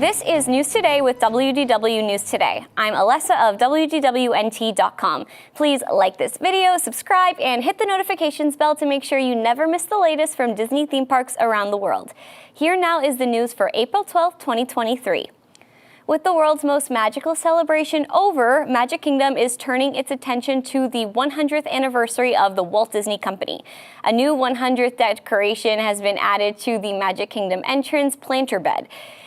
This is News Today with WDW News Today. I'm Alessa of WDWNT.com. Please like this video, subscribe, and hit the notifications bell to make sure you never miss the latest from Disney theme parks around the world. Here now is the news for April 12, 2023. With the world's most magical celebration over, Magic Kingdom is turning its attention to the 100th anniversary of the Walt Disney Company. A new 100th decoration has been added to the Magic Kingdom entrance planter bed.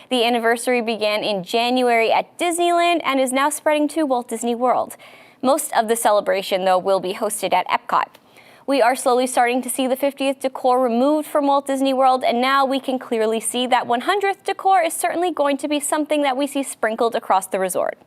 The anniversary began in January at Disneyland and is now spreading to Walt Disney World. Most of the celebration, though, will be hosted at EPCOT. We are slowly starting to see the 50th decor removed from Walt Disney World, and now we can clearly see that 100th decor is certainly going to be something that we see sprinkled across the resort.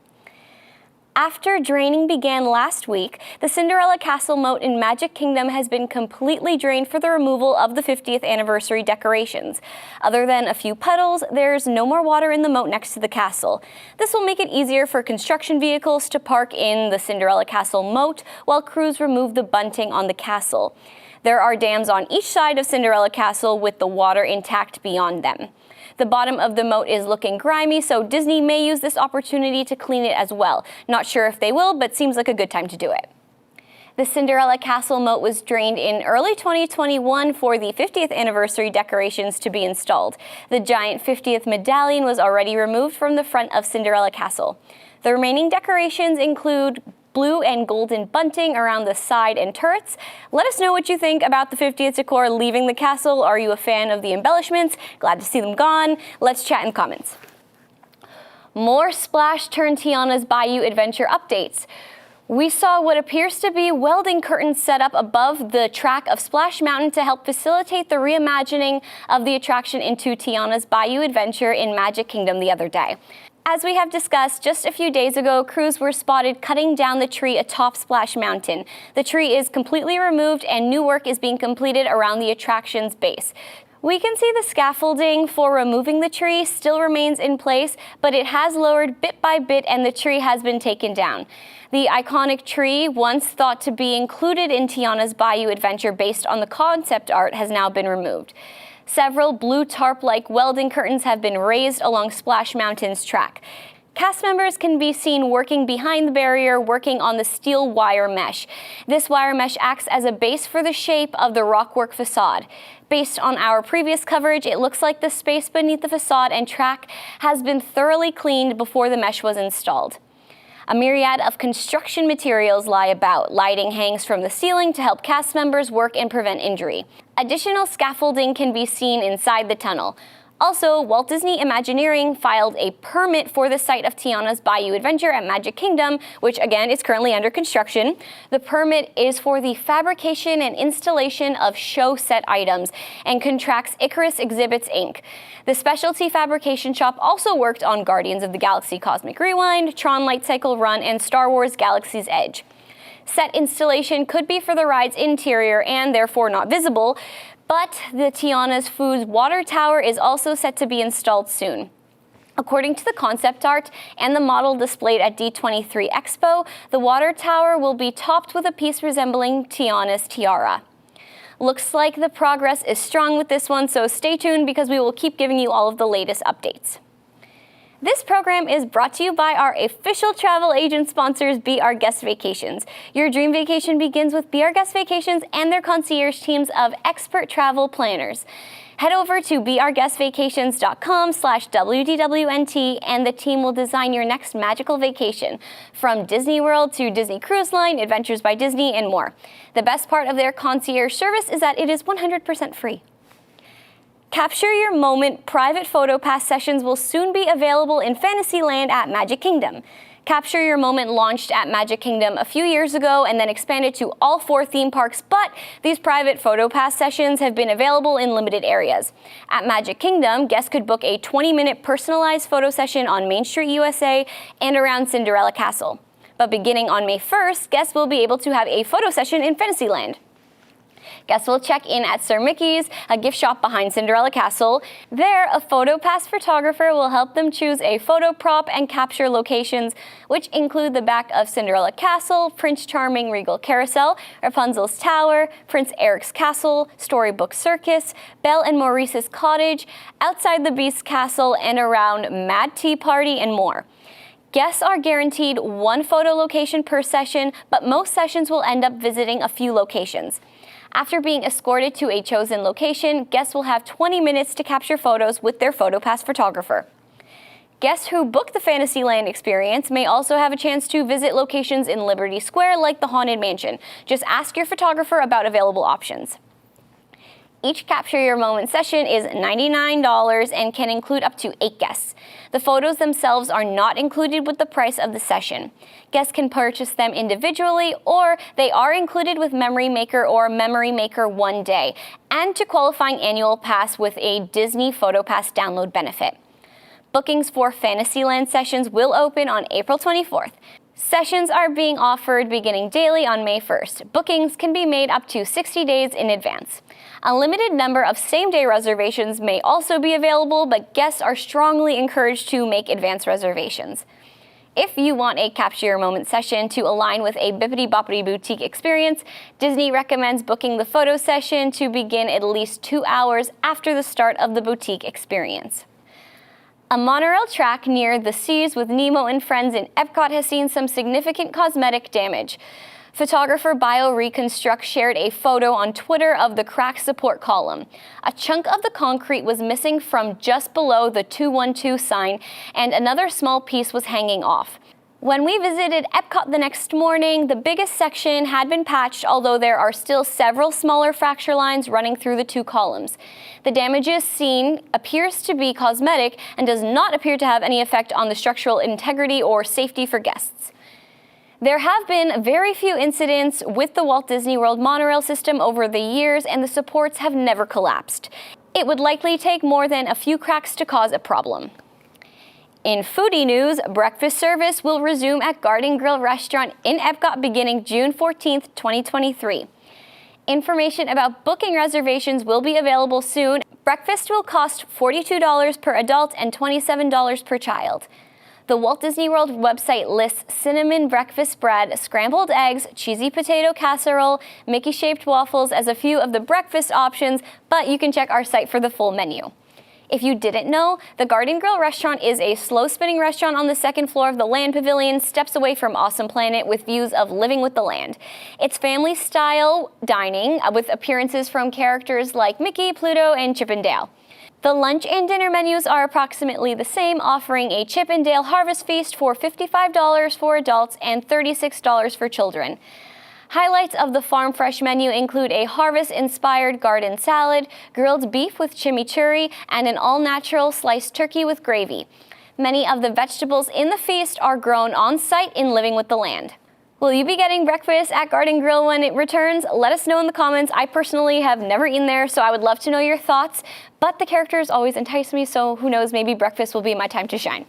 After draining began last week, the Cinderella Castle Moat in Magic Kingdom has been completely drained for the removal of the 50th anniversary decorations. Other than a few puddles, there's no more water in the moat next to the castle. This will make it easier for construction vehicles to park in the Cinderella Castle Moat while crews remove the bunting on the castle. There are dams on each side of Cinderella Castle with the water intact beyond them. The bottom of the moat is looking grimy, so Disney may use this opportunity to clean it as well. Not sure if they will, but seems like a good time to do it. The Cinderella Castle Moat was drained in early 2021 for the 50th anniversary decorations to be installed. The giant 50th medallion was already removed from the front of Cinderella Castle. The remaining decorations include blue and golden bunting around the side and turrets. Let us know what you think about the 50th decor leaving the castle. Are you a fan of the embellishments? Glad to see them gone? Let's chat in comments. More Splash turned Tiana's Bayou adventure updates. We saw what appears to be welding curtains set up above the track of Splash Mountain to help facilitate the reimagining of the attraction into Tiana's Bayou adventure in Magic Kingdom the other day. As we have discussed, just a few days ago, crews were spotted cutting down the tree atop Splash Mountain. The tree is completely removed and new work is being completed around the attraction's base. We can see the scaffolding for removing the tree still remains in place, but it has lowered bit by bit and the tree has been taken down. The iconic tree, once thought to be included in Tiana's Bayou adventure based on the concept art, has now been removed. Several blue tarp-like welding curtains have been raised along Splash Mountain's track. Cast members can be seen working behind the barrier, working on the steel wire mesh. This wire mesh acts as a base for the shape of the rockwork facade. Based on our previous coverage, it looks like the space beneath the facade and track has been thoroughly cleaned before the mesh was installed. A myriad of construction materials lie about. Lighting hangs from the ceiling to help cast members work and prevent injury. Additional scaffolding can be seen inside the tunnel. Also, Walt Disney Imagineering filed a permit for the site of Tiana's Bayou Adventure at Magic Kingdom, which again is currently under construction. The permit is for the fabrication and installation of show set items and contracts Icarus Exhibits, Inc. The specialty fabrication shop also worked on Guardians of the Galaxy Cosmic Rewind, Tron Light Cycle Run, and Star Wars Galaxy's Edge. Set installation could be for the ride's interior and therefore not visible, but the Tiana's Foods water tower is also set to be installed soon. According to the concept art and the model displayed at D23 Expo, the water tower will be topped with a piece resembling Tiana's tiara. Looks like the progress is strong with this one, so stay tuned because we will keep giving you all of the latest updates. This program is brought to you by our official travel agent sponsors, Be Our Guest Vacations. Your dream vacation begins with Be Our Guest Vacations and their concierge teams of expert travel planners. Head over to beourguestvacations.com/WDWNT and the team will design your next magical vacation, from Disney World to Disney Cruise Line, Adventures by Disney, and more. The best part of their concierge service is that it is 100% free. Capture Your Moment private PhotoPass sessions will soon be available in Fantasyland at Magic Kingdom. Capture Your Moment launched at Magic Kingdom a few years ago and then expanded to all 4 theme parks, but these private PhotoPass sessions have been available in limited areas. At Magic Kingdom, guests could book a 20-minute personalized photo session on Main Street, USA and around Cinderella Castle. But beginning on May 1st, guests will be able to have a photo session in Fantasyland. Guests will check in at Sir Mickey's, a gift shop behind Cinderella Castle. There, a PhotoPass photographer will help them choose a photo prop and capture locations, which include the back of Cinderella Castle, Prince Charming Regal Carousel, Rapunzel's Tower, Prince Eric's Castle, Storybook Circus, Belle and Maurice's Cottage, Outside the Beast's Castle, and around Mad Tea Party and more. Guests are guaranteed one photo location per session, but most sessions will end up visiting a few locations. After being escorted to a chosen location, guests will have 20 minutes to capture photos with their PhotoPass photographer. Guests who book the Fantasyland experience may also have a chance to visit locations in Liberty Square like the Haunted Mansion. Just ask your photographer about available options. Each Capture Your Moment session is $99 and can include up to 8 guests. The photos themselves are not included with the price of the session. Guests can purchase them individually, or they are included with Memory Maker or Memory Maker One Day, and to qualifying annual pass with a Disney PhotoPass download benefit. Bookings for Fantasyland sessions will open on April 24th. Sessions are being offered beginning daily on May 1st. Bookings can be made up to 60 days in advance. A limited number of same-day reservations may also be available, but guests are strongly encouraged to make advance reservations. If you want a Capture Your Moment session to align with a bippity-boppity boutique experience, Disney recommends booking the photo session to begin at least 2 hours after the start of the boutique experience. A monorail track near the Seas with Nemo and Friends in EPCOT has seen some significant cosmetic damage. Photographer Bayou Reconstruct shared a photo on Twitter of the crack support column. A chunk of the concrete was missing from just below the 212 sign, and another small piece was hanging off. When we visited EPCOT the next morning, the biggest section had been patched, although there are still several smaller fracture lines running through the 2 columns. The damages seen appears to be cosmetic and does not appear to have any effect on the structural integrity or safety for guests. There have been very few incidents with the Walt Disney World monorail system over the years, and the supports have never collapsed. It would likely take more than a few cracks to cause a problem. In foodie news, breakfast service will resume at Garden Grill Restaurant in EPCOT beginning June 14, 2023. Information about booking reservations will be available soon. Breakfast will cost $42 per adult and $27 per child. The Walt Disney World website lists cinnamon breakfast bread, scrambled eggs, cheesy potato casserole, Mickey-shaped waffles as a few of the breakfast options, but you can check our site for the full menu. If you didn't know, the Garden Grill restaurant is a slow-spinning restaurant on the 2nd floor of the Land Pavilion, steps away from Awesome Planet with views of Living with the Land. It's family-style dining with appearances from characters like Mickey, Pluto, and Chip and Dale. The lunch and dinner menus are approximately the same, offering a Chip and Dale Harvest Feast for $55 for adults and $36 for children. Highlights of the Farm Fresh menu include a harvest-inspired garden salad, grilled beef with chimichurri, and an all-natural sliced turkey with gravy. Many of the vegetables in the feast are grown on-site in Living with the Land. Will you be getting breakfast at Garden Grill when it returns? Let us know in the comments. I personally have never eaten there, so I would love to know your thoughts, but the characters always entice me, so who knows, maybe breakfast will be my time to shine.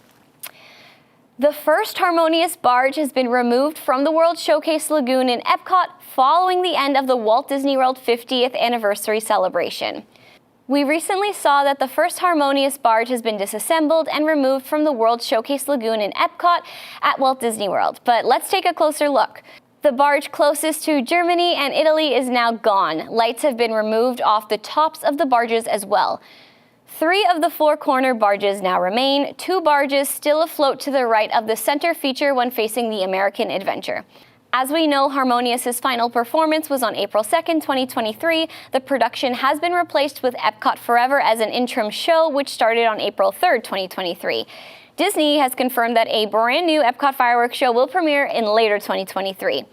The first Harmonious barge has been removed from the World Showcase Lagoon in EPCOT following the end of the Walt Disney World 50th anniversary celebration. We recently saw that the first Harmonious barge has been disassembled and removed from the World Showcase Lagoon in EPCOT at Walt Disney World, but let's take a closer look. The barge closest to Germany and Italy is now gone. Lights have been removed off the tops of the barges as well. 3 of the 4 corner barges now remain, 2 barges still afloat to the right of the center feature when facing the American Adventure. As we know, Harmonious's final performance was on April 2nd, 2023. The production has been replaced with EPCOT Forever as an interim show, which started on April 3rd, 2023. Disney has confirmed that a brand new EPCOT fireworks show will premiere in later 2023.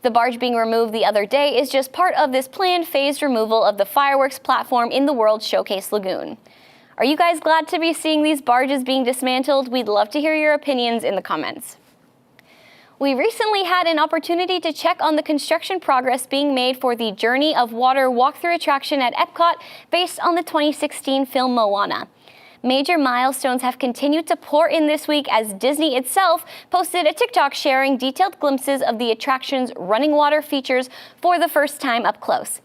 The barge being removed the other day is just part of this planned phased removal of the fireworks platform in the World Showcase Lagoon. Are you guys glad to be seeing these barges being dismantled? We'd love to hear your opinions in the comments. We recently had an opportunity to check on the construction progress being made for the Journey of Water walkthrough attraction at EPCOT based on the 2016 film Moana. Major milestones have continued to pour in this week as Disney itself posted a TikTok sharing detailed glimpses of the attraction's running water features for the first time up close.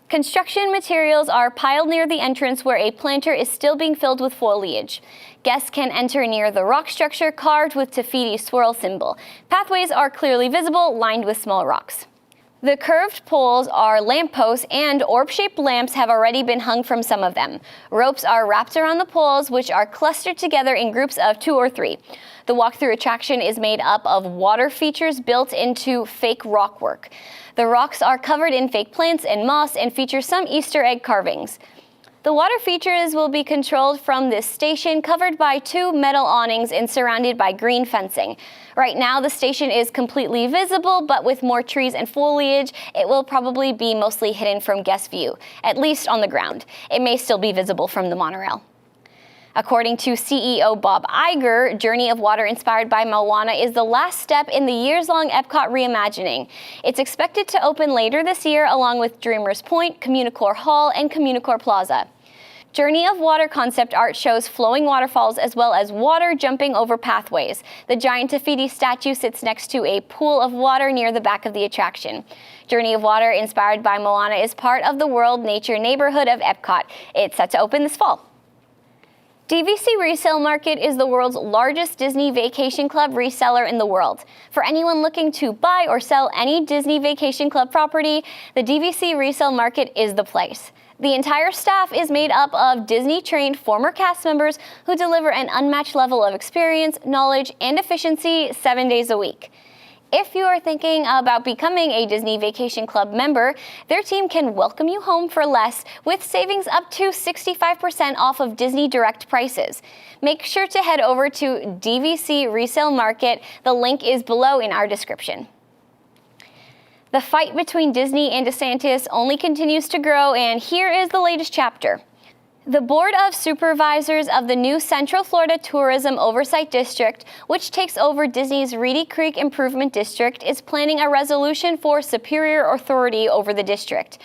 Construction materials are piled near the entrance where a planter is still being filled with foliage. Guests can enter near the rock structure carved with Te Fiti swirl symbol. Pathways are clearly visible, lined with small rocks. The curved poles are lampposts, and orb-shaped lamps have already been hung from some of them. Ropes are wrapped around the poles, which are clustered together in groups of 2 or 3. The walkthrough attraction is made up of water features built into fake rockwork. The rocks are covered in fake plants and moss and feature some Easter egg carvings. The water features will be controlled from this station, covered by 2 metal awnings and surrounded by green fencing. Right now, the station is completely visible, but with more trees and foliage, it will probably be mostly hidden from guest view, at least on the ground. It may still be visible from the monorail. According to CEO Bob Iger, Journey of Water inspired by Moana is the last step in the years-long EPCOT reimagining. It's expected to open later this year along with Dreamers Point, Communicore Hall, and Communicore Plaza. Journey of Water concept art shows flowing waterfalls as well as water jumping over pathways. The giant Te Fiti statue sits next to a pool of water near the back of the attraction. Journey of Water inspired by Moana is part of the World Nature neighborhood of EPCOT. It's set to open this fall. DVC Resale Market is the world's largest Disney Vacation Club reseller in the world. For anyone looking to buy or sell any Disney Vacation Club property, the DVC Resale Market is the place. The entire staff is made up of Disney-trained former cast members who deliver an unmatched level of experience, knowledge, and efficiency 7 days a week. If you are thinking about becoming a Disney Vacation Club member, their team can welcome you home for less with savings up to 65% off of Disney Direct prices. Make sure to head over to DVC Resale Market. The link is below in our description. The fight between Disney and DeSantis only continues to grow, and here is the latest chapter. The Board of Supervisors of the new Central Florida Tourism Oversight District, which takes over Disney's Reedy Creek Improvement District, is planning a resolution for superior authority over the district.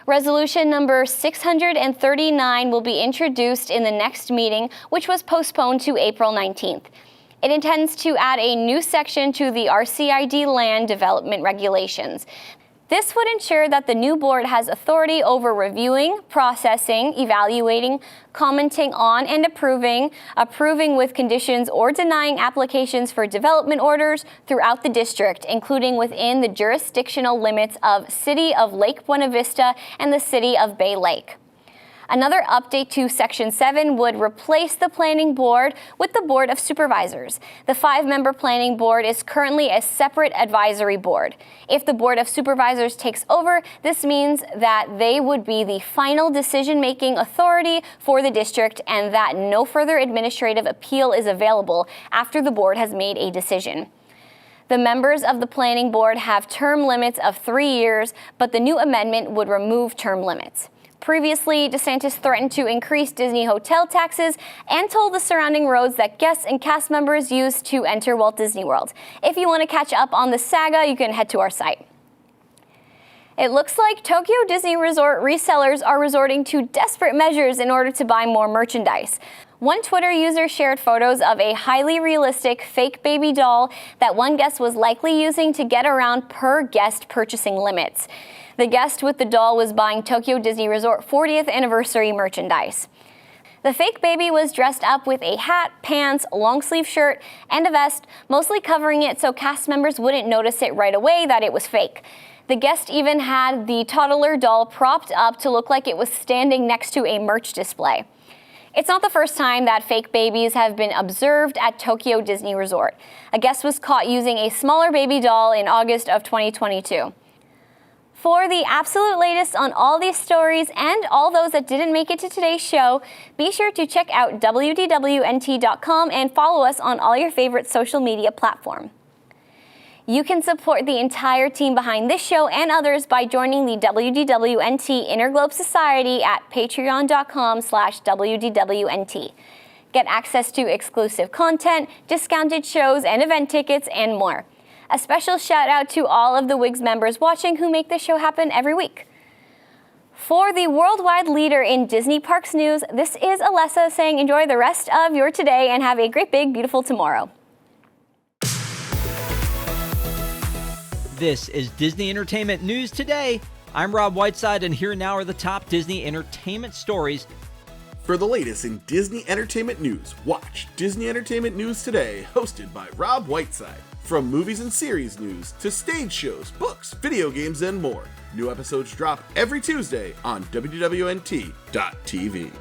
Resolution number 639 will be introduced in the next meeting, which was postponed to April 19th. It intends to add a new section to the RCID land development regulations. This would ensure that the new board has authority over reviewing, processing, evaluating, commenting on, and approving with conditions or denying applications for development orders throughout the district, including within the jurisdictional limits of City of Lake Buena Vista and the City of Bay Lake. Another update to Section 7 would replace the Planning Board with the Board of Supervisors. The 5-member Planning Board is currently a separate advisory board. If the Board of Supervisors takes over, this means that they would be the final decision-making authority for the district and that no further administrative appeal is available after the board has made a decision. The members of the Planning Board have term limits of 3 years, but the new amendment would remove term limits. Previously, DeSantis threatened to increase Disney hotel taxes and told the surrounding roads that guests and cast members use to enter Walt Disney World. If you want to catch up on the saga, you can head to our site. It looks like Tokyo Disney Resort resellers are resorting to desperate measures in order to buy more merchandise. One Twitter user shared photos of a highly realistic fake baby doll that one guest was likely using to get around per guest purchasing limits. The guest with the doll was buying Tokyo Disney Resort 40th anniversary merchandise. The fake baby was dressed up with a hat, pants, long sleeve shirt, and a vest, mostly covering it so cast members wouldn't notice it right away that it was fake. The guest even had the toddler doll propped up to look like it was standing next to a merch display. It's not the first time that fake babies have been observed at Tokyo Disney Resort. A guest was caught using a smaller baby doll in August of 2022. For the absolute latest on all these stories and all those that didn't make it to today's show, be sure to check out WDWNT.com and follow us on all your favorite social media platforms. You can support the entire team behind this show and others by joining the WDWNT Interglobe Society at patreon.com/WDWNT. Get access to exclusive content, discounted shows and event tickets, and more. A special shout out to all of the WIGS members watching who make this show happen every week. For the worldwide leader in Disney Parks news, this is Alessa saying enjoy the rest of your today and have a great big beautiful tomorrow. This is Disney Entertainment News Today. I'm Rob Whiteside, and here now are the top Disney entertainment stories. For the latest in Disney entertainment news, watch Disney Entertainment News Today, hosted by Rob Whiteside. From movies and series news to stage shows, books, video games, and more. New episodes drop every Tuesday on WDWNT.tv.